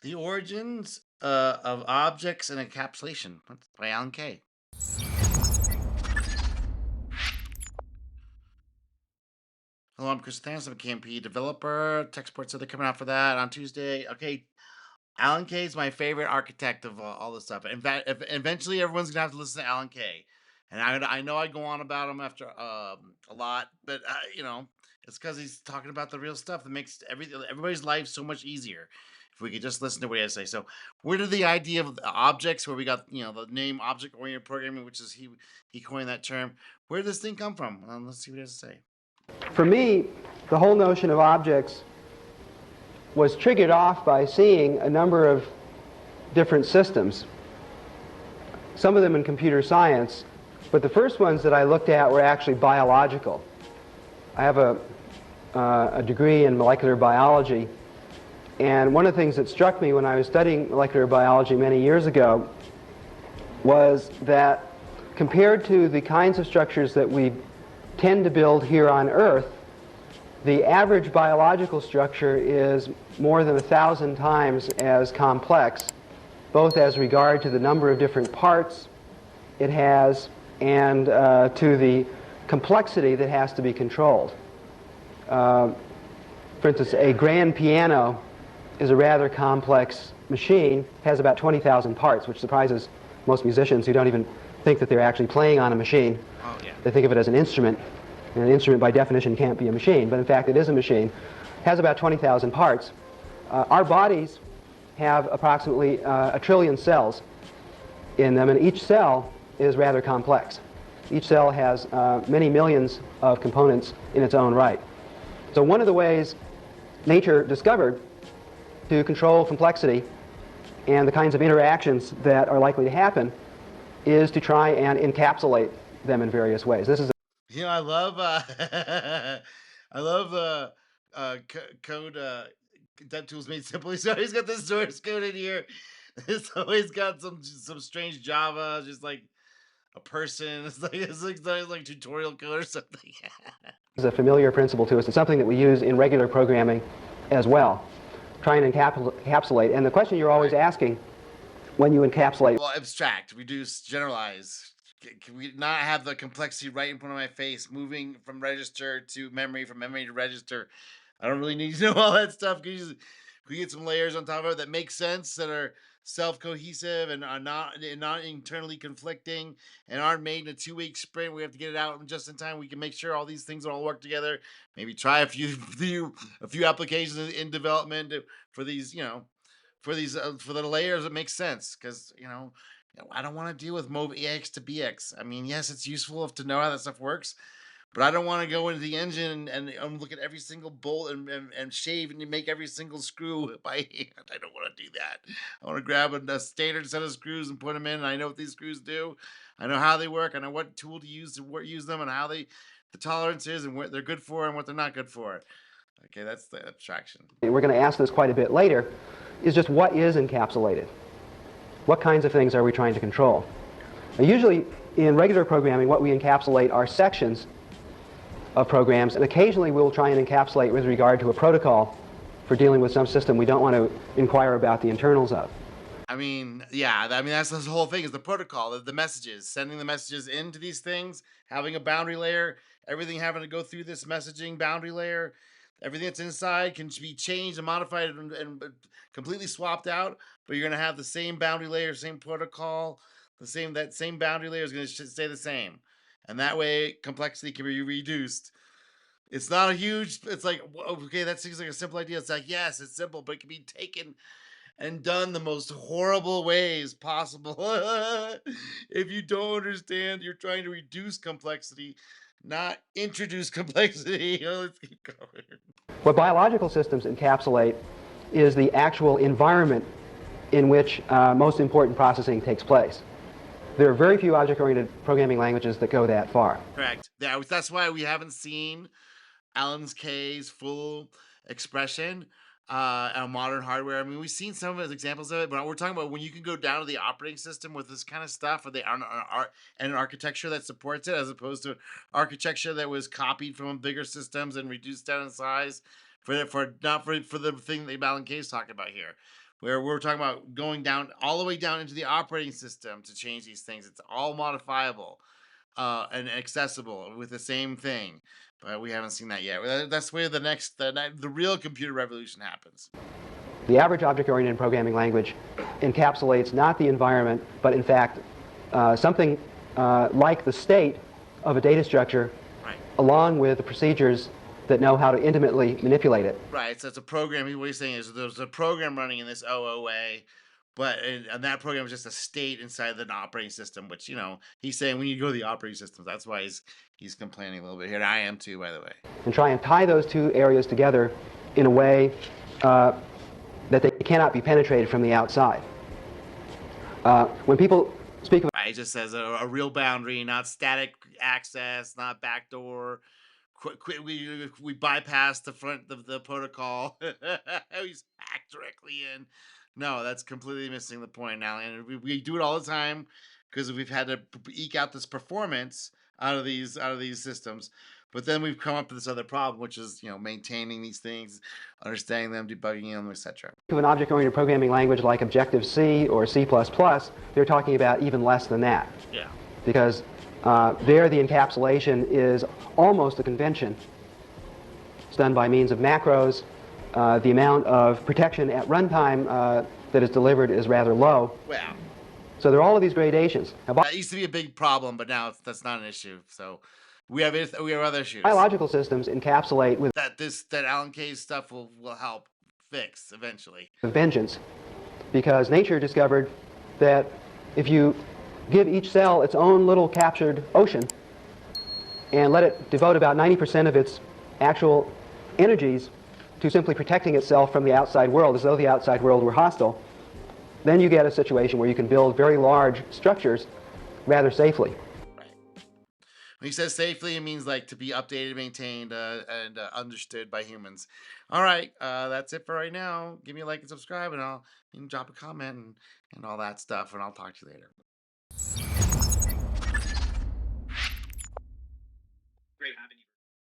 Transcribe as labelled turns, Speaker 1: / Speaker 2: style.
Speaker 1: The Origins of Objects and Encapsulation. That's by Alan Kay. Hello, I'm Chris Thanos. I'm a KMP developer. Tech support, so they're coming out for that on Tuesday. Okay, Alan Kay is my favorite architect of all this stuff. In fact, eventually everyone's gonna have to listen to Alan Kay, and I know I go on about him after a lot, but it's because he's talking about the real stuff that makes everybody's life so much easier. If we could just listen to what he has to say. So, where did the idea of the objects, where we got the name object oriented programming, which is he coined that term. Where did this thing come from? Let's see what he has to say.
Speaker 2: For me, the whole notion of objects was triggered off by seeing a number of different systems, some of them in computer science, but the first ones that I looked at were actually biological. I have a degree in molecular biology, and one of the things that struck me when I was studying molecular biology many years ago was that compared to the kinds of structures that we tend to build here on Earth, the average biological structure is more than 1,000 times as complex, both as regard to the number of different parts it has and to the complexity that has to be controlled. For instance, a grand piano is a rather complex machine, has about 20,000 parts, which surprises most musicians who don't even think that they're actually playing on a machine.
Speaker 1: Oh yeah.
Speaker 2: They think of it as an instrument, and an instrument by definition can't be a machine, but in fact it is a machine. Has about 20,000 parts. Our bodies have approximately 1 trillion cells in them, and each cell is rather complex. Each cell has many millions of components in its own right. So one of the ways nature discovered to control complexity and the kinds of interactions that are likely to happen is to try and encapsulate them in various ways. This is
Speaker 1: I love I love code dev tools made simply. So he's got this source code in here. It's always got some strange Java, just like a person. It's like tutorial code or something.
Speaker 2: a familiar principle to us. It's something that we use in regular programming as well. Try and encapsulate. And the question you're always asking when you encapsulate.
Speaker 1: Well, abstract, reduce, generalize. Can we not have the complexity right in front of my face, moving from register to memory, from memory to register? I don't really need to know all that stuff. Can we get some layers on top of it that make sense, that are self-cohesive and are not internally conflicting and aren't made in a 2 week sprint? We have to get it out just in time. We can make sure all these things all work together. Maybe try a few applications in development for these, for the layers that make sense, because I don't want to deal with move EX to BX. I mean, yes, it's useful to know how that stuff works, but I don't want to go into the engine and look at every single bolt and shave and make every single screw by hand. I don't want to do that. I want to grab a standard set of screws and put them in. And I know what these screws do. I know how they work. I know what tool to use them, and how the tolerance is, and what they're good for and what they're not good for. Okay, that's the abstraction.
Speaker 2: We're going to ask this quite a bit later, is just what is encapsulated? What kinds of things are we trying to control? Now, usually in regular programming, what we encapsulate are sections of programs, and occasionally we'll try and encapsulate with regard to a protocol for dealing with some system we don't want to inquire about the internals of.
Speaker 1: I mean, yeah, I mean that's the whole thing, is the protocol, the messages, sending the messages into these things, having a boundary layer, everything having to go through this messaging boundary layer. Everything that's inside can be changed and modified and completely swapped out, but you're gonna have the same boundary layer, same protocol, that same boundary layer is gonna stay the same, and that way complexity can be reduced. It's not a huge. It's like, okay, that seems like a simple idea. It's like, yes, it's simple, but it can be taken and done the most horrible ways possible. If you don't understand, you're trying to reduce complexity, not introduce complexity. Let's keep going.
Speaker 2: What biological systems encapsulate is the actual environment in which most important processing takes place. There are very few object-oriented programming languages that go that far.
Speaker 1: Correct. That's why we haven't seen Alan Kay's full expression on modern hardware. I mean, we've seen some of his examples of it, but we're talking about when you can go down to the operating system with this kind of stuff, or and an architecture that supports it, as opposed to architecture that was copied from bigger systems and reduced down in size for not for the thing that Alan Kay is talking about here, where we're talking about going down all the way down into the operating system to change these things. It's all modifiable and accessible with the same thing, but we haven't seen that yet. That's where the real computer revolution happens.
Speaker 2: The average object-oriented programming language encapsulates not the environment, but in fact something like the state of a data structure,
Speaker 1: Right.
Speaker 2: along with the procedures that know how to intimately manipulate it.
Speaker 1: Right. So it's a program. What he's saying is there's a program running in this OOA, and that program is just a state inside the operating system. Which he's saying we need to go to the operating systems. That's why he's complaining a little bit here. And I am too, by the way.
Speaker 2: And try and tie those two areas together in a way that they cannot be penetrated from the outside. When people speak of
Speaker 1: Right. It just says a real boundary, not static access, not backdoor. We bypass the front of the protocol. We just hack directly in. No, that's completely missing the point now, and we do it all the time because we've had to eke out this performance out of these systems. But then we've come up with this other problem, which is maintaining these things, understanding them, debugging them, etc.
Speaker 2: of an object-oriented programming language like Objective-C or C++, they're talking about even less than that.
Speaker 1: Yeah.
Speaker 2: Because there the encapsulation is almost a convention. It's done by means of macros. The amount of protection at runtime that is delivered is rather low.
Speaker 1: Well,
Speaker 2: So there are all of these gradations. Now,
Speaker 1: that used to be a big problem, but now that's not an issue. So we have other issues
Speaker 2: biological systems encapsulate with
Speaker 1: that Alan Kay's stuff will help fix eventually.
Speaker 2: a vengeance, because nature discovered that if you give each cell its own little captured ocean and let it devote about 90% of its actual energies to simply protecting itself from the outside world, as though the outside world were hostile, then you get a situation where you can build very large structures rather safely.
Speaker 1: Right. When he says safely, it means like to be updated, maintained, and understood by humans. All right, that's it for right now. Give me a like and subscribe, and you can drop a comment and all that stuff, and I'll talk to you later. Great having you.